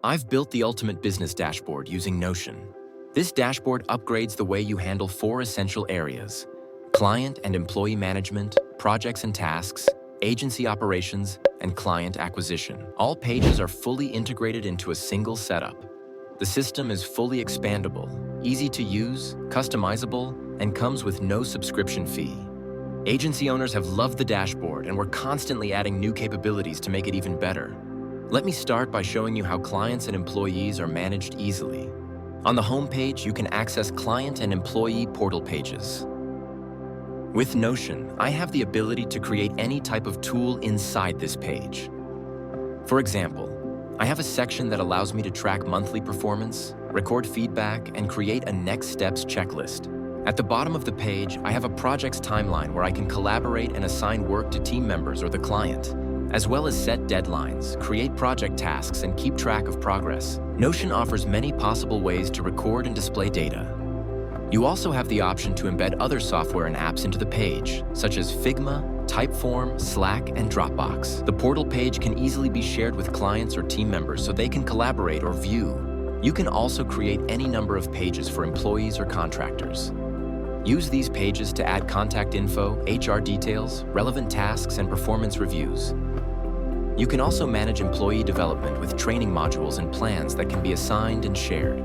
I've built the ultimate business dashboard using Notion. This dashboard upgrades the way you handle 4 essential areas: client and employee management, projects and tasks, agency operations, and client acquisition. All pages are fully integrated into a single setup. The system is fully expandable, easy to use, customizable, and comes with no subscription fee. Agency owners have loved the dashboard, and we're constantly adding new capabilities to make it even better. Let me start by showing you how clients and employees are managed easily. On the home page, you can access client and employee portal pages. With Notion, I have the ability to create any type of tool inside this page. For example, I have a section that allows me to track monthly performance, record feedback, and create a next steps checklist. At the bottom of the page, I have a project's timeline where I can collaborate and assign work to team members or the client, as well as set deadlines, create project tasks, and keep track of progress. Notion offers many possible ways to record and display data. You also have the option to embed other software and apps into the page, such as Figma, Typeform, Slack, and Dropbox. The portal page can easily be shared with clients or team members so they can collaborate or view. You can also create any number of pages for employees or contractors. Use these pages to add contact info, HR details, relevant tasks, and performance reviews. You can also manage employee development with training modules and plans that can be assigned and shared.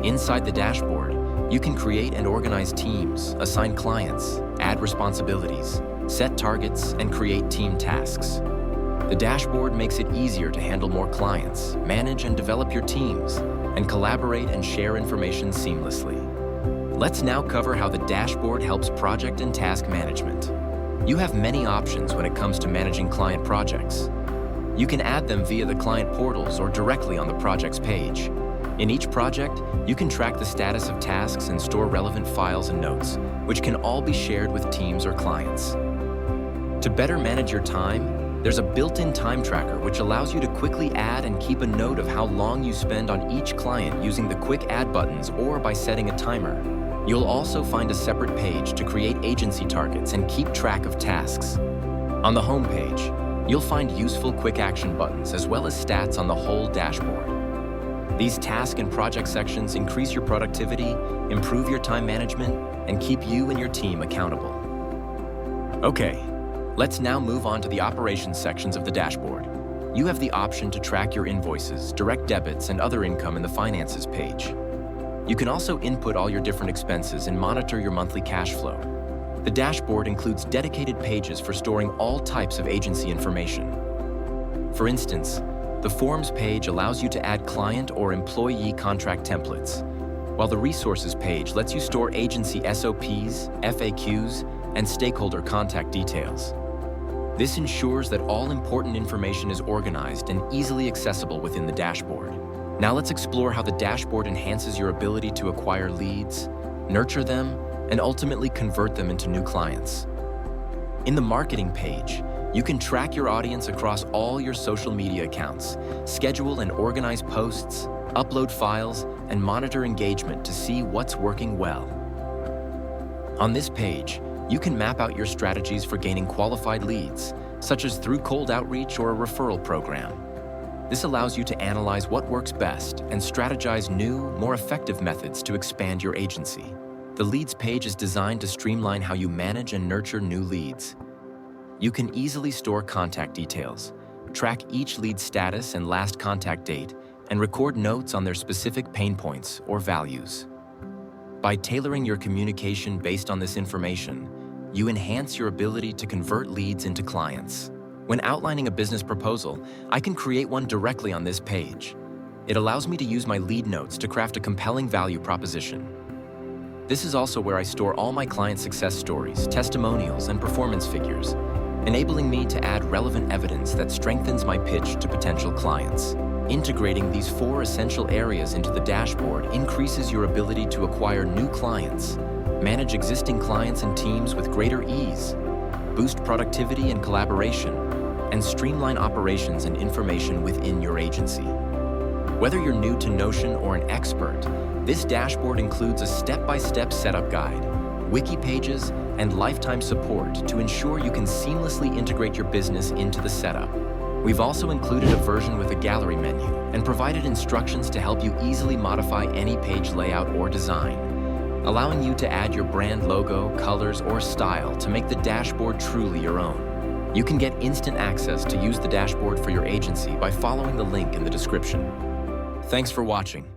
Inside the dashboard, you can create and organize teams, assign clients, add responsibilities, set targets, and create team tasks. The dashboard makes it easier to handle more clients, manage and develop your teams, and collaborate and share information seamlessly. Let's now cover how the dashboard helps project and task management. You have many options when it comes to managing client projects. You can add them via the client portals or directly on the project's page. In each project, you can track the status of tasks and store relevant files and notes, which can all be shared with teams or clients. To better manage your time, there's a built-in time tracker which allows you to quickly add and keep a note of how long you spend on each client using the quick add buttons or by setting a timer. You'll also find a separate page to create agency targets and keep track of tasks. On the home page, you'll find useful quick action buttons as well as stats on the whole dashboard. These task and project sections increase your productivity, improve your time management, and keep you and your team accountable. Okay, let's now move on to the operations sections of the dashboard. You have the option to track your invoices, direct debits, and other income in the finances page. You can also input all your different expenses and monitor your monthly cash flow. The dashboard includes dedicated pages for storing all types of agency information. For instance, the Forms page allows you to add client or employee contract templates, while the Resources page lets you store agency SOPs, FAQs, and stakeholder contact details. This ensures that all important information is organized and easily accessible within the dashboard. Now let's explore how the dashboard enhances your ability to acquire leads, nurture them, and ultimately convert them into new clients. In the marketing page, you can track your audience across all your social media accounts, schedule and organize posts, upload files, and monitor engagement to see what's working well. On this page, you can map out your strategies for gaining qualified leads, such as through cold outreach or a referral program. This allows you to analyze what works best and strategize new, more effective methods to expand your agency. The Leads page is designed to streamline how you manage and nurture new leads. You can easily store contact details, track each lead status and last contact date, and record notes on their specific pain points or values. By tailoring your communication based on this information, you enhance your ability to convert leads into clients. When outlining a business proposal, I can create one directly on this page. It allows me to use my lead notes to craft a compelling value proposition. This is also where I store all my client success stories, testimonials, and performance figures, enabling me to add relevant evidence that strengthens my pitch to potential clients. Integrating these 4 essential areas into the dashboard increases your ability to acquire new clients, manage existing clients and teams with greater ease, boost productivity and collaboration, and streamline operations and information within your agency. Whether you're new to Notion or an expert, this dashboard includes a step-by-step setup guide, wiki pages, and lifetime support to ensure you can seamlessly integrate your business into the setup. We've also included a version with a gallery menu and provided instructions to help you easily modify any page layout or design, allowing you to add your brand logo, colors, or style to make the dashboard truly your own. You can get instant access to use the dashboard for your agency by following the link in the description. Thanks for watching.